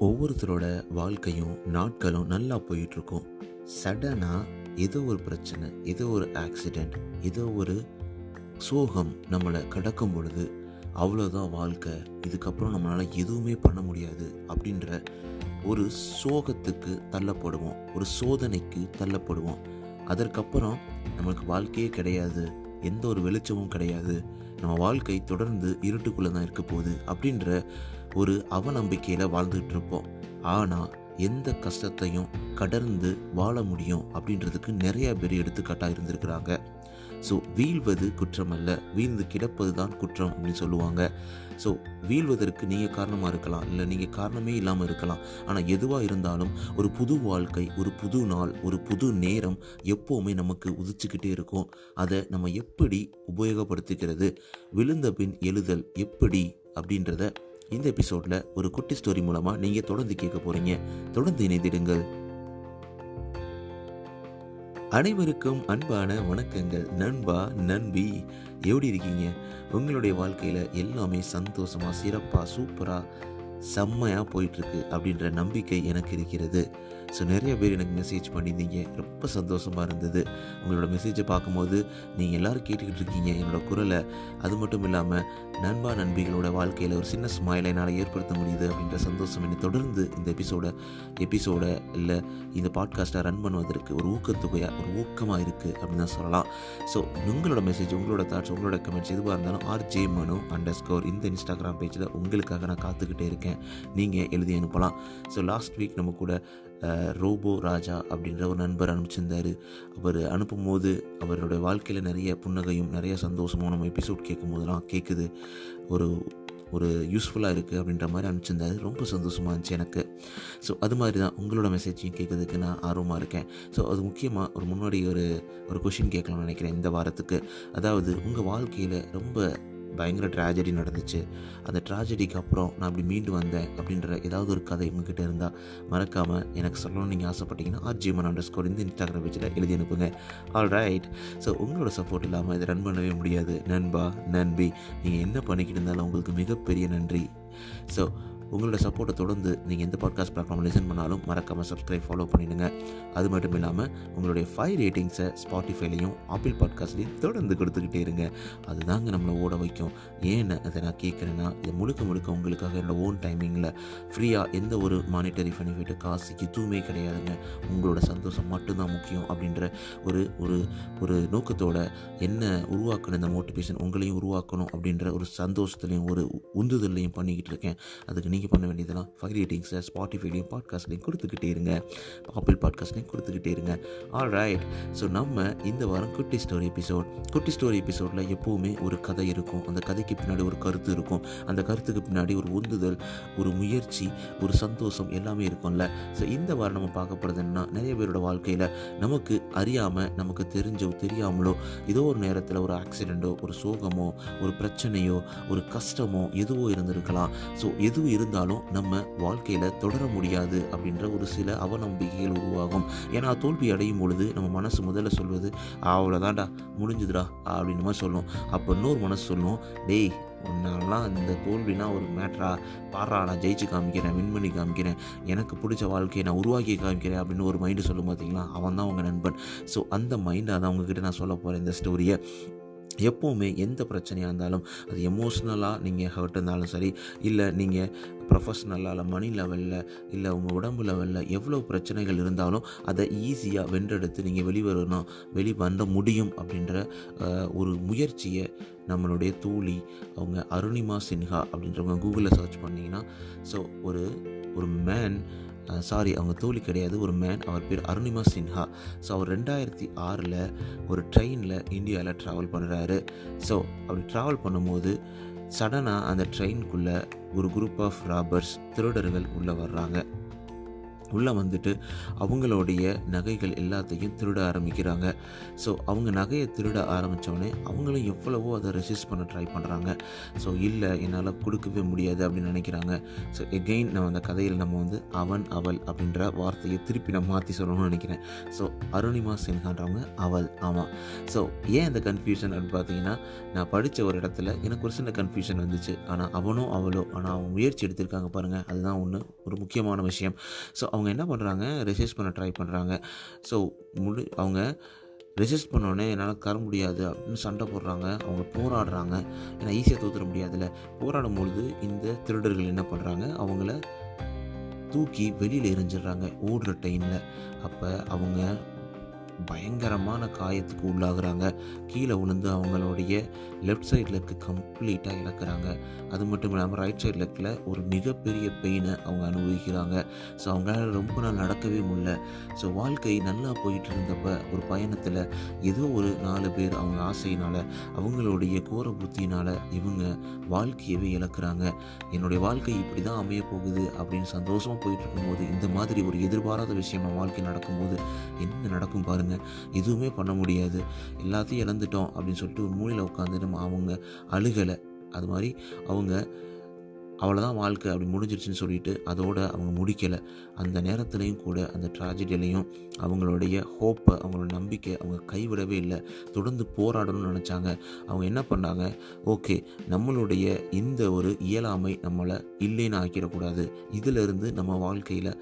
ஒவ்வொருத்தரோட வாழ்க்கையும் நாட்களும் நல்லா போயிட்டுருக்கும். சடனாக ஏதோ ஒரு பிரச்சனை, ஏதோ ஒரு ஆக்சிடெண்ட், ஏதோ ஒரு சோகம் நம்மளை கடக்கும் பொழுது அவ்வளோதான் வாழ்க்கை, இதுக்கப்புறம் நம்மளால் எதுவுமே பண்ண முடியாது அப்படின்ற ஒரு சோகத்துக்கு தள்ளப்படுவோம், ஒரு சோதனைக்கு தள்ளப்படுவோம். அதற்கப்புறம் நம்மளுக்கு வாழ்க்கையே கிடையாது, எந்த ஒரு வெளிச்சமும் கிடையாது, நம்ம வாழ்க்கை தொடர்ந்து இருட்டுக்குள்ளே தான் இருக்க போகுது அப்படின்ற ஒரு அவநம்பிக்கையில் வாழ்ந்துகிட்டு இருப்போம். ஆனால் எந்த கஷ்டத்தையும் கடந்து வாழ முடியும் அப்படின்றதுக்கு நிறைய பேர் எடுத்துக்காட்டாக இருந்திருக்கிறாங்க. ஸோ வீழ்வது குற்றம் அல்ல, வீழ்ந்து கிடப்பது தான் குற்றம் அப்படின்னு சொல்லுவாங்க. ஸோ வீழ்வதற்கு நீங்கள் காரணமாக இருக்கலாம், இல்லை நீங்கள் காரணமே இல்லாமல் இருக்கலாம். ஆனால் எதுவாக இருந்தாலும் ஒரு புது வாழ்க்கை, ஒரு புது நாள், ஒரு புது நேரம் எப்போவுமே நமக்கு உதிச்சுக்கிட்டே இருக்கும். அதை நம்ம எப்படி உபயோகப்படுத்திக்கிறது, விழுந்த பின் எழுதல் எப்படி அப்படின்றத இந்த எபிசோடில் ஒரு குட்டி ஸ்டோரி மூலமாக நீங்கள் தொடர்ந்து கேட்க போகிறீங்க. தொடர்ந்து இணைந்திடுங்கள். அனைவருக்கும் அன்பான வணக்கங்கள். நண்பா, நண்பி, எப்படி இருக்கீங்க? உங்களுடைய வாழ்க்கையில் எல்லாமே சந்தோஷமாக, சிறப்பாக, சூப்பராக, செம்மையாக போயிட்டுருக்கு அப்படின்ற நம்பிக்கை எனக்கு இருக்கிறது. ஸோ நிறைய பேர் எனக்கு மெசேஜ் பண்ணியிருந்தீங்க, ரொம்ப சந்தோஷமாக இருந்தது. உங்களோட மெசேஜை பார்க்கும்போது நீங்கள் எல்லோரும் கேட்டுக்கிட்டு இருக்கீங்க என்னோடய குரலை. அது மட்டும் இல்லாமல் நண்பா நண்பிகளோட வாழ்க்கையில் ஒரு சின்ன ஸ்மைலை என்னால் ஏற்படுத்த முடியுது அப்படின்ற சந்தோஷம் என்னை தொடர்ந்து இந்த எபிசோட இல்லை இந்த பாட்காஸ்ட்டை ரன் பண்ணுவதற்கு ஒரு ஊக்கத்தொகையாக, ஒரு ஊக்கமாக இருக்குது அப்படின்னு தான் சொல்லலாம். ஸோ உங்களோட மெசேஜ், உங்களோட தாட்ஸ், உங்களோட கமெண்ட்ஸ் எதுவாக இருந்தாலும் RJ Manu_ இந்த இன்ஸ்டாகிராம் பேஜில் உங்களுக்காக நான் காத்துக்கிட்டே இருக்கேன். நீங்கள் எழுதி அனுப்பலாம். ஸோ லாஸ்ட் வீக் நம்ம கூட ரோபோ ராஜா அப்படின்ற ஒரு நண்பர் அனுப்பிச்சிருந்தார். அவர் அனுப்பும்போது அவருடைய வாழ்க்கையில் நிறைய புன்னகையும் நிறைய சந்தோஷமும் நம்ம எபிசோட் கேட்கும் போதெல்லாம் கேட்குது, ஒரு யூஸ்ஃபுல்லாக இருக்குது அப்படின்ற மாதிரி அனுப்பிச்சிருந்தாரு. ரொம்ப சந்தோஷமாக இருந்துச்சு எனக்கு. ஸோ அது மாதிரி தான் உங்களோட மெசேஜையும் கேட்குறதுக்கு நான் ஆர்வமாக இருக்கேன். ஸோ அது முக்கியமாக முன்னாடி ஒரு கொஷின் கேட்கலாம்னு நினைக்கிறேன் இந்த வாரத்துக்கு. அதாவது உங்கள் வாழ்க்கையில் ரொம்ப பயங்கர ட்ராஜடி நடந்துச்சு, அந்த ட்ராஜடிக்கு அப்புறம் நான் அப்படி மீண்டு வந்தேன் அப்படின்ற ஏதாவது ஒரு கதை உங்ககிட்ட இருந்தால் மறக்காமல் எனக்கு சொல்லணும்னு நீங்கள் ஆசைப்பட்டீங்கன்னா RJ Manu_ இந்த இன்ஸ்டாகிராம் பேஜில் எழுதி அனுப்புங்க. ஆல்ரைட். ஸோ உங்களோட சப்போர்ட் இல்லாமல் இதை ரன் பண்ணவே முடியாது. நண்பா, நண்பி, நீங்கள் என்ன பண்ணிக்கிட்டு இருந்தாலும் உங்களுக்கு மிகப்பெரிய நன்றி. ஸோ உங்களோட சப்போர்ட்டை தொடர்ந்து நீங்கள் எந்த பாட்காஸ்ட் பிளாட்ஃபார்மில் லிசன் பண்ணாலும் மறக்காமல் சப்ஸ்கிரைப், ஃபாலோ பண்ணிடுங்க. அது மட்டும் இல்லாமல் உங்களுடைய 5 ரேட்டிங்ஸை ஸ்பாட்டிஃபைலையும் ஆப்பிள் பாட்காஸ்ட்லையும் தொடர்ந்து கொடுத்துக்கிட்டே இருங்க. அதுதாங்க நம்மளை ஓட வைக்கும். ஏன்னு அதை நான் கேட்குறேன்னா, இது முழுக்க உங்களுக்காக என்னோட ஓன் டைமிங்கில் ஃப்ரீயாக, எந்த ஒரு மானிட்டரி பெனிஃபிட், காசு எதுவுமே கிடையாதுங்க. உங்களோட சந்தோஷம் மட்டும்தான் முக்கியம் அப்படின்ற ஒரு நோக்கத்தோட என்ன உருவாக்கணும், இந்த மோட்டிவேஷன் உங்களையும் உருவாக்கணும் அப்படின்ற ஒரு சந்தோஷத்துலையும் ஒரு உந்துதல்லையும் பண்ணிக்கிட்டு இருக்கேன். அதுக்கு நீங்கள் பண்ண வேண்டியதெல்லாம் 5 ரேட்டிங்ஸை ஸ்பாட்டிஃபைலையும் பாட்காஸ்ட்லையும் கொடுத்துக்கிட்டே இருங்க, ஆப்பிள் பாட்காஸ்ட்லையும் கொடுத்துக்கிட்டே இருங்க. ஆல்ரைட். ஸோ நம்ம இந்த வாரம் குட்டி ஸ்டோரி எபிசோடில் எப்போவுமே ஒரு கதை இருக்கும். அந்த கதைக்கு பின்னாடி ஒரு கருத்து இருக்கும். அந்த கருத்துக்கு பின்னாடி ஒரு உந்துதல், ஒரு முயற்சி, ஒரு சந்தோஷம் எல்லாமே இருக்கும்ல. ஸோ இந்த வாரம் நம்ம பார்க்க போகிறது என்னன்னா, நிறைய பேரோட வாழ்க்கையில் நமக்கு அறியாமல், நமக்கு தெரிஞ்சோ தெரியாமலோ ஏதோ ஒரு நேரத்தில் ஒரு ஆக்சிடெண்ட்டோ, ஒரு சோகமோ, ஒரு பிரச்சனையோ, ஒரு கஷ்டமோ எதுவோ இருந்திருக்கலாம். ஸோ எதுவும் இருந்தாலும் நம்ம வாழ்க்கையில் தொடர முடியாது அப்படின்ற ஒரு சில அவநம்பிக்கைகள் உருவாகும். ஏன்னா தோல்வி அடையும் பொழுது நம்ம மனசு முதல்ல சொல்வது அவ்வளோதான்டா, முடிஞ்சுதுடா அப்படின்னு மாதிரி சொல்லும். அப்போ இன்னொரு மனசு சொல்லும், டேய் உன்னாலாம் இந்த தோல்வினா ஒரு மேட்ரா, பாரா நான் ஜெயிச்சு காமிக்கிறேன், வின் பண்ணி காமிக்கிறேன், எனக்கு பிடிச்ச வாழ்க்கையை நான் உருவாக்கி காமிக்கிறேன் அப்படின்னு ஒரு மைண்டு சொல்லும். பார்த்தீங்களா, அவன் தான் உங்கள் நண்பன். ஸோ அந்த மைண்டாக தான் உங்ககிட்ட நான் சொல்ல போகிறேன் இந்த ஸ்டோரியை. எப்போவுமே எந்த பிரச்சனையாக இருந்தாலும், அது எமோஷ்னலாக நீங்கள் ஹர்ட் இருந்தாலும் சரி, இல்லை நீங்கள் ப்ரொஃபஷ்னலாக மணி லெவலில், இல்லை உங்கள் உடம்பு லெவலில் எவ்வளோ பிரச்சனைகள் இருந்தாலும் அதை ஈஸியாக வென்றெடுத்து நீங்கள் வெளிவர முடியும் அப்படின்ற ஒரு முயற்சியை நம்மளுடைய தோழி அவங்க அருணிமா சின்ஹா அப்படின்றவங்க கூகுளில் சர்ச் பண்ணிங்கன்னா, ஸோ ஒரு மேன், அவங்க தோழி கிடையாது, ஒரு மேன், அவர் பேர் அருணிமா சின்ஹா. ஸோ அவர் 2006 ஒரு ட்ரெயினில் இந்தியாவில் ட்ராவல் பண்ணுறாரு. ஸோ அப்படி ட்ராவல் பண்ணும்போது சடனாக அந்த ட்ரெயினுக்குள்ளே ஒரு குரூப் ஆஃப் ராபர்ஸ், திருடர்கள் உள்ளே வர்றாங்க. உள்ளே வந்துட்டு அவங்களுடைய நகைகள் எல்லாத்தையும் திருட ஆரம்பிக்கிறாங்க. ஸோ அவங்க நகையை திருட ஆரம்பித்தோடனே அவங்களும் எவ்வளவோ அதை ரெசிஸ்ட் பண்ண ட்ரை பண்ணுறாங்க. ஸோ இல்லை என்னால் கொடுக்கவே முடியாது அப்படின்னு நினைக்கிறாங்க. ஸோ எகெயின் நம்ம அந்த கதையில் நம்ம வந்து அவன் அவள் அப்படின்ற வார்த்தையை திருப்பி நான் மாற்றி சொல்லணும்னு நினைக்கிறேன். ஸோ அருணிமா சின்ஹான்றவங்க அவள். ஆமாம். ஸோ ஏன் அந்த கன்ஃபியூஷன் அப்படின்னு பார்த்தீங்கன்னா, நான் படித்த ஒரு இடத்துல எனக்கு ஒரு சின்ன கன்ஃபியூஷன் வந்துச்சு. ஆனால் அவனோ அவளோ ஆனால் அவங்க முயற்சி எடுத்திருக்காங்க பாருங்கள், அதுதான் ஒரு முக்கியமான விஷயம். ஸோ அவங்க என்ன பண்ணுறாங்க, ரெசிஸ்ட் பண்ண ட்ரை பண்ணுறாங்க. ஸோ அவங்க ரெசிஸ்ட் பண்ணோடனே என்னால் தர முடியாது அப்படின்னு சண்டை போடுறாங்க. அவங்க போராடுறாங்க. ஏன்னா ஈஸியாக தோற்றுற முடியாதுல்ல. போராடும்பொழுது இந்த திருடர்கள் என்ன பண்ணுறாங்க, அவங்கள தூக்கி வெளியில் எரிஞ்சிடுறாங்க ஓடுற டைமில். அப்போ அவங்க பயங்கரமான காயத்துக்கு உள்ளாகிறாங்க. கீழே விழுந்து அவங்களுடைய லெஃப்ட் சைட் லெக்கு கம்ப்ளீட்டாக இழக்கிறாங்க. அது மட்டும் இல்லாமல் ரைட் சைட் லெக்கில் ஒரு மிகப்பெரிய பெயினை அவங்க அனுபவிக்கிறாங்க. ஸோ அவங்களால ரொம்ப நாள் நடக்கவே முடியல. ஸோ வாழ்க்கை நல்லா போயிட்டு இருந்தப்போ ஒரு பயணத்தில் ஏதோ ஒரு 4 பேர் அவங்க ஆசையினால் அவங்களுடைய கோர புத்தியினால் இவங்க வாழ்க்கையவே இழக்கிறாங்க. என்னுடைய வாழ்க்கை இப்படி தான் அமைய போகுது அப்படின்னு சந்தோஷமாக போயிட்டு இருக்கும்போது இந்த மாதிரி ஒரு எதிர்பாராத விஷயம் நம்ம வாழ்க்கை நடக்கும்போது என்ன நடக்கும் பாருங்கள். எதுவுமே பண்ண முடியாது, எல்லாத்தையும் இழந்துட்டோம் அப்படின்னு சொல்லிட்டு ஒரு மூலையில் உட்காந்துட்டு அவங்க அழுகலை. அது மாதிரி அவங்க அவ்வளோதான் வாழ்க்கை அப்படி முடிஞ்சிருச்சுன்னு சொல்லிட்டு அதோடு அவங்க முடிக்கலை. அந்த நேரத்துலையும் கூட அந்த ட்ராஜடியிலையும் அவங்களுடைய ஹோப்பை, அவங்களோட நம்பிக்கை அவங்க கைவிடவே இல்லை. தொடர்ந்து போராடணும்னு நினச்சாங்க. அவங்க என்ன பண்ணாங்க, ஓகே நம்மளுடைய இந்த ஒரு இயலாமை நம்மளை இல்லைன்னு ஆக்கிடக்கூடாது, இதிலிருந்து நம்ம வாழ்க்கையில்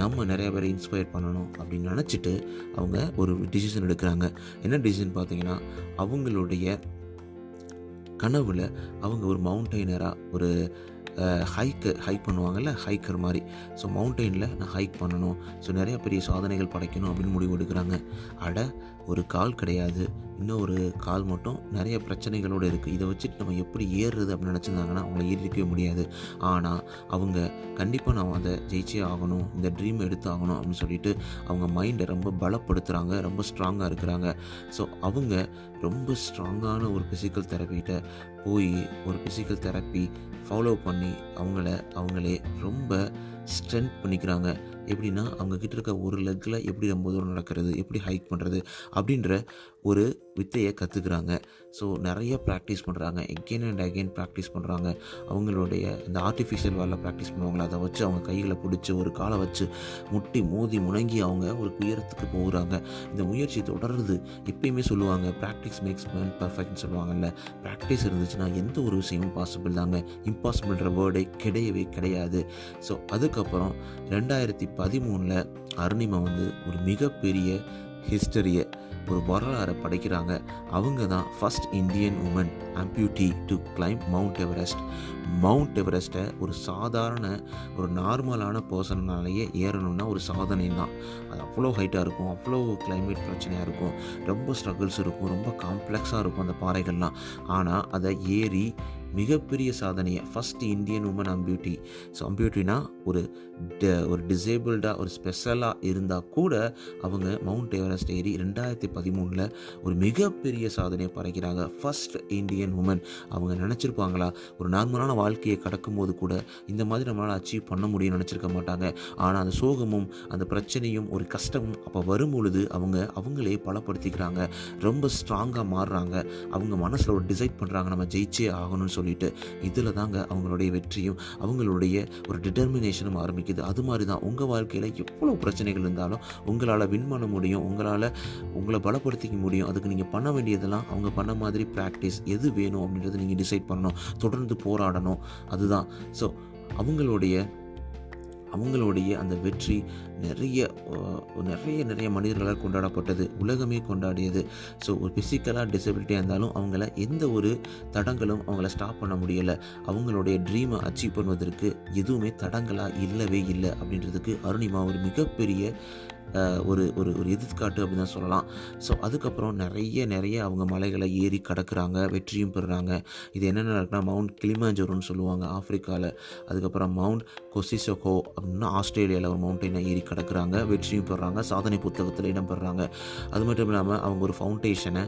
நம்ம நிறைய பேரை இன்ஸ்பயர் பண்ணணும் அப்படின்னு நினச்சிட்டு அவங்க ஒரு டிசிஷன் எடுக்கிறாங்க. என்ன டிசிஷன் பார்த்தீங்கன்னா, அவங்களுடைய கனவில் அவங்க ஒரு மவுண்டெய்னராக ஒரு ஹைக் பண்ணுவாங்கள்ல, ஹைக்கர் மாதிரி. ஸோ மவுண்டெயினில் நான் ஹைக் பண்ணணும், ஸோ நிறைய பெரிய சாதனைகள் படைக்கணும் அப்படின்னு முடிவு எடுக்கிறாங்க. ஒரு கால் கிடையாது, இன்னும் ஒரு கால் மட்டும் நிறைய பிரச்சனைகளோடு இருக்குது. இதை வச்சுட்டு நம்ம எப்படி ஏறுறது அப்படின்னு நினச்சிருந்தாங்கன்னா அவங்கள ஏறிக்கவே முடியாது. ஆனால் அவங்க கண்டிப்பாக நான் அதை ஜெயிச்சே ஆகணும், இந்த ட்ரீம் எடுத்து ஆகணும் அப்படின்னு சொல்லிட்டு அவங்க மைண்டை ரொம்ப பலப்படுத்துகிறாங்க, ரொம்ப ஸ்ட்ராங்காக இருக்கிறாங்க. ஸோ அவங்க ரொம்ப ஸ்ட்ராங்கான ஒரு ஃபிசிக்கல் தெரப்பிகிட்ட போய் ஒரு ஃபிசிக்கல் தெரப்பி ஃபாலோ பண்ணி அவங்களே ரொம்ப ஸ்ட்ரென்த் பண்ணிக்கிறாங்க. எப்படின்னா அவங்கக்கிட்ட இருக்க ஒரு லெக்கில் எப்படி ரொம்ப தூரம் நடக்கிறது, எப்படி ஹைக் பண்ணுறது அப்படின்ற ஒரு வித்தையை கற்றுக்குறாங்க. ஸோ நிறைய ப்ராக்டிஸ் பண்ணுறாங்க, எகெயின் அண்ட் அகெயின் ப்ராக்டிஸ் பண்ணுறாங்க. அவங்களுடைய இந்த ஆர்டிஃபிஷியல் வேலை ப்ராக்டிஸ் பண்ணுவாங்களா, அதை வச்சு அவங்க கைகளை பிடிச்சி ஒரு காலை வச்சு முட்டி மோதி முணங்கி அவங்க ஒரு உயரத்துக்கு போகிறாங்க. இந்த முயற்சி தொடருது. எப்பயுமே சொல்லுவாங்க, ப்ராக்டிஸ் மேக்ஸ் மேன் பர்ஃபெக்ட்னு சொல்லுவாங்கல்ல. ப்ராக்டிஸ் இருந்துச்சுன்னா எந்த ஒரு விஷயமும் பாசிபிள் தாங்க. இம்பாசிபிள்ன்ற வேர்டே கிடையவே கிடையாது. ஸோ அதுக்கப்புறம் 2013 அருணிமா ஒரு மிகப்பெரிய ஹிஸ்டரியை, ஒரு வரலாறை படைக்கிறாங்க. அவங்க தான் first Indian woman amputee to climb Mount எவரெஸ்ட்டை ஒரு சாதாரண ஒரு நார்மலான பர்சனாலேயே ஏறணும்னா ஒரு சாதனை தான். அது அவ்வளோ ஹைட்டாக இருக்கும், அவ்வளோ கிளைமேட் பிரச்சனையாக இருக்கும், ரொம்ப ஸ்ட்ரகிள்ஸ் இருக்கும், ரொம்ப காம்ப்ளெக்ஸாக இருக்கும் அந்த பாறைகள்லாம். ஆனால் அதை ஏறி மிகப்பெரிய சாதனையை ஃபஸ்ட் இந்தியன் உமன் அம்பியூட்டி. ஸோ அம்பியூட்டினா ஒரு டிசேபிள்டாக ஒரு ஸ்பெஷலாக இருந்தால் கூட அவங்க மவுண்ட் எவரெஸ்ட் ஏறி 2013 ஒரு மிகப்பெரிய சாதனையை படைக்கிறாங்க. First Indian woman. அவங்க நினச்சிருப்பாங்களா, ஒரு நார்மலான வாழ்க்கையை கடக்கும்போது கூட இந்த மாதிரி நம்மளால் அச்சீவ் பண்ண முடியும்னு நினச்சிருக்க மாட்டாங்க. ஆனால் அந்த சோகமும் அந்த பிரச்சனையும் ஒரு கஷ்டமும் அப்போ வரும்பொழுது அவங்களே பலப்படுத்திக்கிறாங்க, ரொம்ப ஸ்ட்ராங்காக மாறுறாங்க. அவங்க மனசில் ஒரு டிசைட் பண்ணுறாங்க, நம்ம ஜெயிச்சே ஆகணும்னு சொல்லிட்டு. இதில் தாங்க அவங்களுடைய வெற்றியும் அவங்களுடைய ஒரு டிட்டர்மினேஷனும் ஆரம்பிக்குது. அது மாதிரி தான் உங்கள் வாழ்க்கையில் எவ்வளோ பிரச்சனைகள் இருந்தாலும் உங்களால் வின் பண்ண முடியும், உங்களை பலப்படுத்திக்க முடியும். அதுக்கு நீங்கள் பண்ண வேண்டியதெல்லாம் அவங்க பண்ண மாதிரி ப்ராக்டிஸ், எது வேணும் அப்படின்றத நீங்கள் டிசைட் பண்ணணும், தொடர்ந்து போராடணும். அதுதான். ஸோ அவங்களுடைய அந்த வெற்றி நிறைய மனிதர்களால் கொண்டாடப்பட்டது, உலகமே கொண்டாடியது. ஸோ ஒரு ஃபிசிக்கலாக டிசபிலிட்டியாக இருந்தாலும் அவங்கள எந்த ஒரு தடங்களும் அவங்கள ஸ்டாப் பண்ண முடியலை. அவங்களுடைய ட்ரீமை அச்சீவ் பண்ணுவதற்கு எதுவுமே தடங்களாக இல்லவே இல்லை அப்படின்றதுக்கு அருணிமா ஒரு மிகப்பெரிய ஒரு ஒரு ஒரு எடுத்துக்காட்டு அப்படின்னு தான் சொல்லலாம். ஸோ அதுக்கப்புறம் நிறைய அவங்க மலைகளை ஏறி கடக்குறாங்க, வெற்றியும் பெறுறாங்க. இது என்னென்ன இருக்குன்னா மவுண்ட் கிளிமாஞ்சரோன்னு சொல்லுவாங்க ஆஃப்ரிக்காவில். அதுக்கப்புறம் மவுண்ட் கொசிசோகோ அப்படின்னா ஆஸ்திரேலியாவில் ஒரு மவுண்டனை ஏறி கடக்குறாங்க, வெற்றியும் பெறுறாங்க, சாதனை புத்தகத்தில் இடம் பெறுறாங்க. அது மட்டும் இல்லாமல் அவங்க ஒரு ஃபவுண்டேஷனை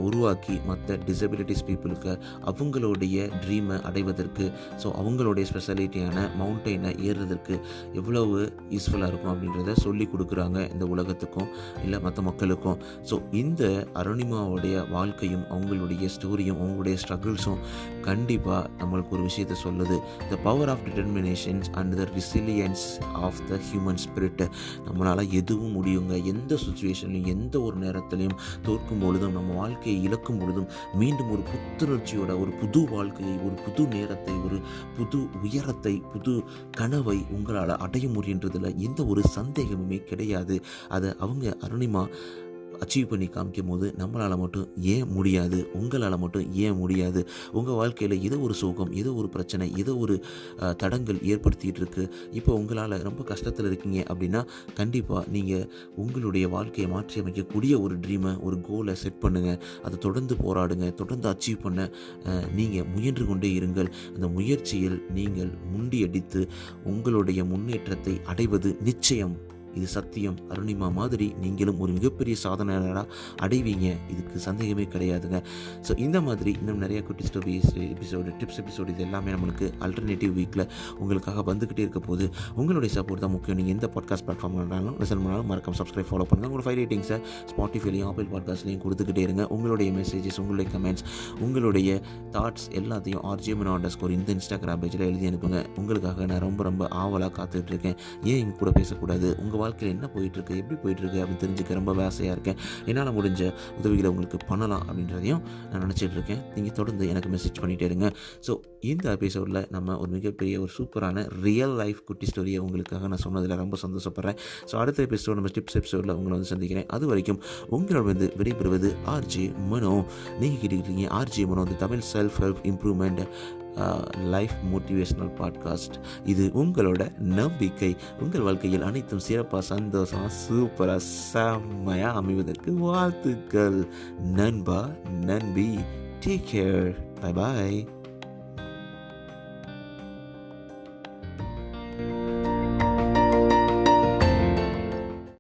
உருவாக்கி மற்ற டிசபிலிட்டிஸ் பீப்புளுக்கு அவங்களுடைய ட்ரீமை அடைவதற்கு, ஸோ அவங்களுடைய ஸ்பெஷாலிட்டியான மவுண்டனை ஏறுறதற்கு எவ்வளவு யூஸ்ஃபுல்லாக இருக்கும் அப்படின்றத சொல்லி கொடுக்குறாங்க இந்த உலகத்துக்கும் இல்லை மற்ற மக்களுக்கும். ஸோ இந்த அருணிமாவுடைய வாழ்க்கையும் அவங்களுடைய ஸ்டோரியும் அவங்களுடைய ஸ்ட்ரகிள்ஸும் கண்டிப்பாக நம்மளுக்கு ஒரு விஷயத்தை சொல்லுது. The power of determinations and the resilience of the human spirit. நம்மளால் எதுவும் முடியுங்க. எந்த சுச்சுவேஷன்லையும் எந்த ஒரு நேரத்திலையும் தோற்கும் பொழுதும் நம்ம வாழ்க்கையை இழக்கும் பொழுதும் மீண்டும் ஒரு புத்துணர்ச்சியோட ஒரு புது வாழ்க்கையை, ஒரு புது நேரத்தை, ஒரு புது உயரத்தை, புது கனவை உங்களால் அடைய முடியுன்றதில் எந்த ஒரு சந்தேகமுமே கிடையாது. அதை அவங்க அருணிமா அச்சீவ் பண்ணி காமிக்கும் போது நம்மளால் மட்டும் ஏன் முடியாது, உங்களால் மட்டும் ஏன் முடியாது? உங்கள் வாழ்க்கையில் ஏதோ ஒரு சோகம், ஏதோ ஒரு பிரச்சனை, ஏதோ ஒரு தடங்கள் ஏற்படுத்திகிட்டு இருக்குது. இப்போ உங்களால் ரொம்ப கஷ்டத்தில் இருக்கீங்க அப்படின்னா கண்டிப்பாக நீங்கள் உங்களுடைய வாழ்க்கையை மாற்றி அமைக்கக்கூடிய ஒரு ட்ரீமை, ஒரு கோலை செட் பண்ணுங்கள். அதை தொடர்ந்து போராடுங்க, தொடர்ந்து அச்சீவ் பண்ண நீங்கள் முயன்று கொண்டே இருங்கள். அந்த முயற்சியில் நீங்கள் முண்டியடித்து உங்களுடைய முன்னேற்றத்தை அடைவது நிச்சயம். இது சத்தியம். அருணிமா மாதிரி நீங்களும் ஒரு மிகப்பெரிய சாதனையாளராக அடைவீங்க, இதுக்கு சந்தேகமே கிடையாதுங்க. ஸோ இந்த மாதிரி இன்னும் நிறைய குட்டி ஸ்டோரிஸ் எபிசோடு, டிப்ஸ் எபிசோடு, இது எல்லாமே நம்மளுக்கு அல்டர்னேட்டிவ் வீக்கில் உங்களுக்காக வந்துக்கிட்டே இருக்க போது உங்களுடைய சப்போர்ட் தான் முக்கியம். நீங்கள் எந்த பாட்காஸ்ட் பிளாட்ஃபார்ம் இருந்தாலும் லிசன் பண்ணாலும் மறக்காம சப்ஸ்கிரைப், ஃபாலோ பண்ணுங்கள். உங்களோட 5 ரேட்டிங்ஸை ஸ்பாட்டிஃபைலையும் ஆப்பிள் பாட்காஸ்ட்லையும் கொடுத்துக்கிட்டே இருங்க. உங்களுடைய மெசேஜஸ், உங்களுடைய கமெண்ட்ஸ், உங்களுடைய தாட்ஸ் எல்லாத்தையும் RJ_Mano_ இந்த இன்ஸ்டாகிராம் பேஜில் எழுதி அனுப்புங்க. உங்களுக்காக நான் ரொம்ப ஆவலாக காத்துட்ருக்கேன். ஏன் எங்கள் கூட பேசக்கூடாது? உங்கள் வாழ்க்கையில் என்ன போயிட்டுருக்கு, எப்படி போயிட்டுருக்கு அப்படின்னு தெரிஞ்சுக்க ரொம்ப ஆசையாக இருக்கேன். என்னால் முடிஞ்ச உதவிகளை உங்களுக்கு பண்ணலாம் அப்படின்றதையும் நான் நினச்சிட்டு இருக்கேன். நீங்கள் தொடர்ந்து எனக்கு மெசேஜ் பண்ணிகிட்டே இருங்க. ஸோ இந்த எபிசோடில் நம்ம ஒரு மிகப்பெரிய ஒரு சூப்பரான ரியல் லைஃப் குட்டி ஸ்டோரியை உங்களுக்காக நான் சொன்னதில் ரொம்ப சந்தோஷப்படுறேன். ஸோ அடுத்த எபிசோட் நம்ம டிப்ஸ் எபிசோடில் உங்களை வந்து சந்திக்கிறேன். அது வரைக்கும் உங்களோட வந்து விடைபெறுவது RJ_Mano. நீங்கள் கேட்டுக்கிட்டீங்க RJ_Mano, the Tamil self help improvement life motivational podcast. இது உங்களோட நம்பிக்கை. உங்கள் வாழ்க்கையில் அனைத்தும் சிறப்பாக, சந்தோஷமாக, சூப்பராக, செம்மையாக அமைவதற்கு வாழ்த்துக்கள். நண்பா, நன்பி, டேக் கேர், பை பாய்.